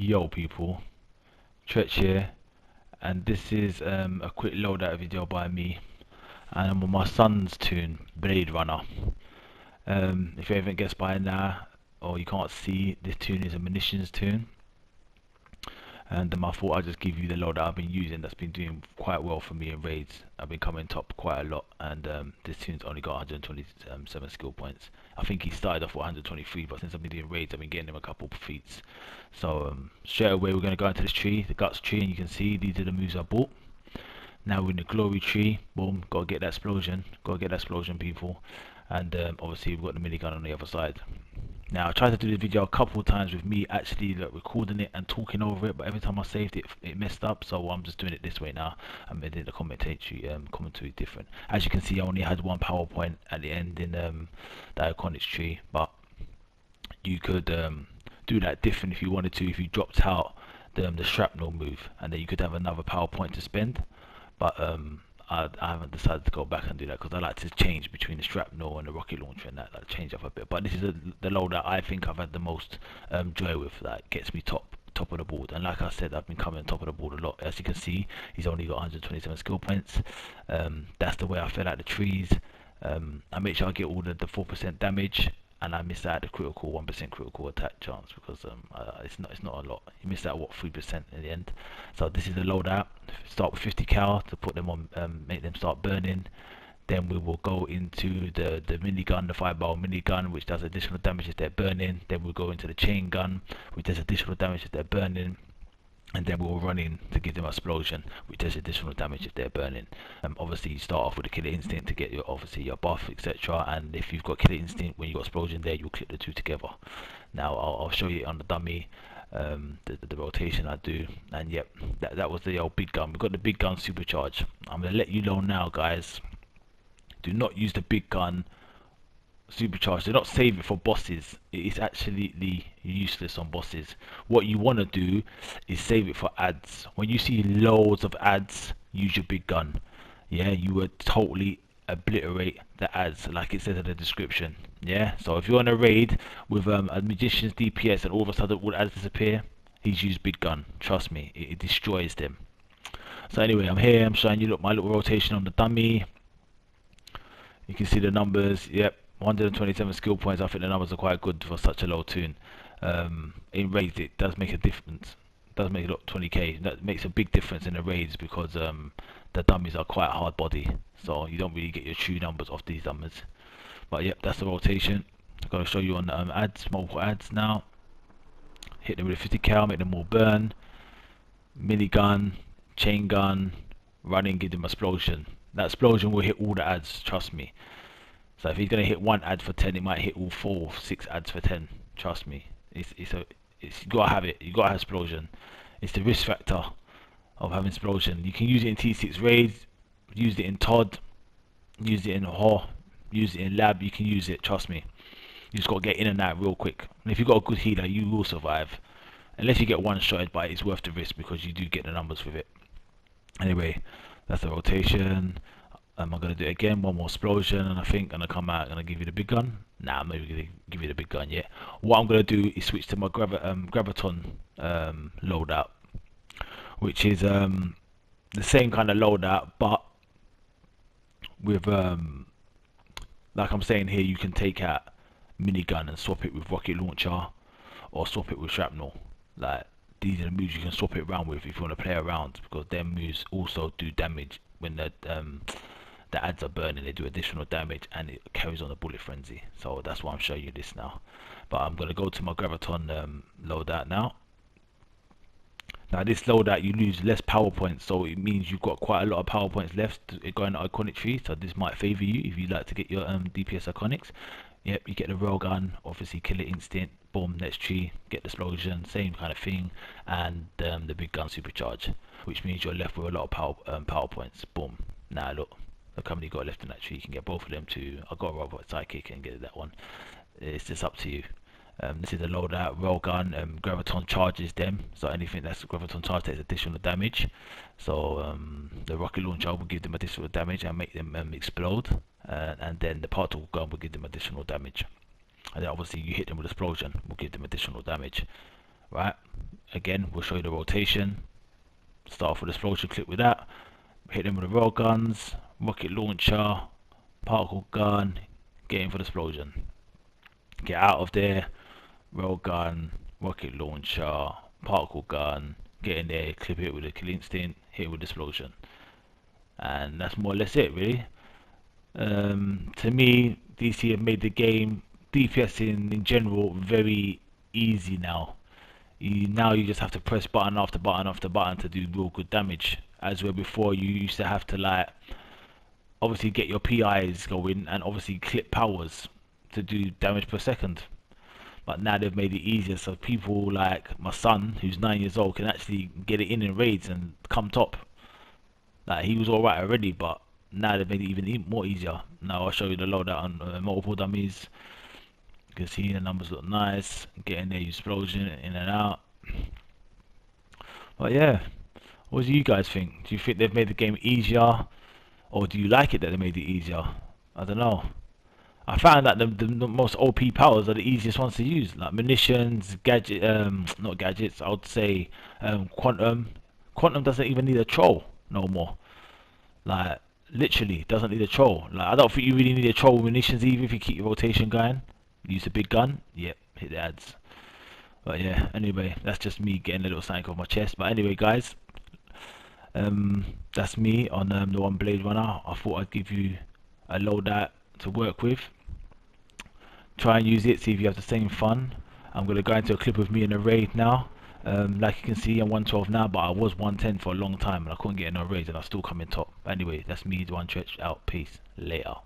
Yo people, Tretch here, and this is a quick loadout video by me, and I'm on my son's tune, Blade Runner. If you haven't guessed by now, or you can't see, this tune is a Munitions tune, and I thought I'd just give you the loadout I've been using that's been doing quite well for me in raids. I've been coming top quite a lot, and this tune's only got 127 skill points. I think he started off with 123, but since I've been doing raids, I've been getting him a couple of feats. So straight away we're going to go into this tree, the guts tree, and you can see these are the moves I bought. Now we're in the glory tree. Boom, gotta get that explosion, people. And obviously we've got the minigun on the other side. Now I tried to do this video a couple of times with me actually recording it and talking over it, but every time I saved it, it messed up. So I'm just doing it this way now. I'm editing the commentary different. As you can see, I only had one PowerPoint at the end in the iconics tree, but you could do that different if you wanted to. If you dropped out the shrapnel move, and then you could have another PowerPoint to spend. But I haven't decided to go back and do that because I like to change between the shrapnel and the rocket launcher, and that change up a bit. But this is the load that I think I've had the most joy with. That gets me top of the board, and like I said, I've been coming top of the board a lot. As you can see, he's only got 127 skill points. That's the way I fill out the trees. I make sure I get all the 4% damage, and I miss out the critical 1% critical attack chance because it's not a lot. You miss out 3% in the end. So this is the loadout. Start with 50 cal to put them on, make them start burning. Then we will go into the minigun, the 5-barrel minigun, which does additional damage if they're burning. Then we'll go into the chain gun, which does additional damage if they're burning. And then we'll run in to give them explosion, which does additional damage if they're burning. Obviously you start off with a killer instinct to get your buff, etc. And if you've got killer instinct, when you've got explosion there, you'll clip the two together. Now I'll show you on the dummy the rotation I do. And yep, that was the old big gun. We've got the big gun supercharge. I'm gonna let you know now, guys, do not use the big gun supercharged. Do not save it for bosses. It is actually useless on bosses. What you want to do is save it for ads. When you see loads of ads, use your big gun. Yeah, you would totally obliterate the ads like it says in the description. Yeah, so if you're on a raid with a magician's DPS and all of a sudden all ads disappear, he's used big gun. Trust me, it destroys them. So anyway, I'm here, I'm showing you my little rotation on the dummy. You can see the numbers. Yep, 127 skill points. I think the numbers are quite good for such a low tune. In raids it does make a difference. It does make a lot, 20k. That makes a big difference in the raids because the dummies are quite hard body, so you don't really get your true numbers off these numbers. But yep, that's the rotation. I'm going to show you on the ads, multiple ads now. Hit them with a 50 cal, make them all burn. Minigun, chain gun, running, give them explosion. That explosion will hit all the ads, trust me. So if he's gonna hit one ad for 10, it might hit all 4 or 6 ads for 10. Trust me. You gotta have it. You gotta have explosion. It's the risk factor of having explosion. You can use it in T6 raids, use it in Todd, use it in HOR, use it in lab. You can use it. Trust me. You just gotta get in and out real quick. And if you've got a good healer, you will survive. Unless you get one-shotted, but it's worth the risk because you do get the numbers with it. Anyway, that's the rotation. I'm gonna do it again, one more explosion, and I think I'm gonna come out, gonna give you the big gun. Nah, I'm not even gonna give you the big gun yet. What I'm gonna do is switch to my graviton loadout, which is the same kind of loadout, but with like I'm saying here, you can take out minigun and swap it with rocket launcher, or swap it with shrapnel. Like these are the moves you can swap it around with if you want to play around, because their moves also do damage when the ads are burning. They do additional damage and it carries on a bullet frenzy. So that's why I'm showing you this now. But I'm going to go to my graviton loadout now. Now this loadout you lose less power points, so it means you've got quite a lot of power points left going to iconic tree. So this might favor you if you like to get your DPS iconics. Yep, you get the railgun, obviously killer instinct, boom, next tree, get the explosion, same kind of thing, and the big gun supercharge, which means you're left with a lot of power points. Boom. Now look how many you got left in that tree. You can get both of them too. I got a robot sidekick and get that one. It's just up to you. This is a loadout railgun. Graviton charges them, so anything that's graviton charge takes additional damage. So the rocket launcher will give them additional damage and make them explode, and then the particle gun will give them additional damage. And then obviously you hit them with explosion, will give them additional damage. Right? again, we'll show you the rotation. Start off with explosion clip with that. Hit them with the rail guns, rocket launcher, particle gun, get in for the explosion. Get out of there, rail gun, rocket launcher, particle gun, get in there, clip it with a kill instinct, hit it with explosion. And that's more or less it, really. To me, DC have made the game, DPS in general, very easy now. Now you just have to press button after button after button to do real good damage. As where before you used to have to like obviously get your PIs going and obviously clip powers to do damage per second. But now they've made it easier, so people like my son, who's 9 years old, can actually get it in raids and come top. Like, he was alright already, but now they've made it even more easier. Now I'll show you the loadout on multiple dummies. You can see the numbers look nice. Get in there, explosion in and out. But yeah, what do you guys think? Do you think they've made the game easier, or do you like it that they made it easier? I don't know. I found that the most OP powers are the easiest ones to use, like munitions, not gadgets. I would say quantum. Quantum doesn't even need a troll no more. Like, literally doesn't need a troll. Like, I don't think you really need a troll with munitions either if you keep your rotation going. Use a big gun. Yep, hit the ads. But yeah, anyway, that's just me getting a little something off my chest. But anyway, guys, that's me on the one Blade Runner. I thought I'd give you a loadout to work with. Try and use it, see if you have the same fun. I'm going to go into a clip of me in a raid now. Like you can see, I'm 112 now, but I was 110 for a long time and I couldn't get in a raid and I still come in top. Anyway, that's me, the one stretch out. Peace. Later.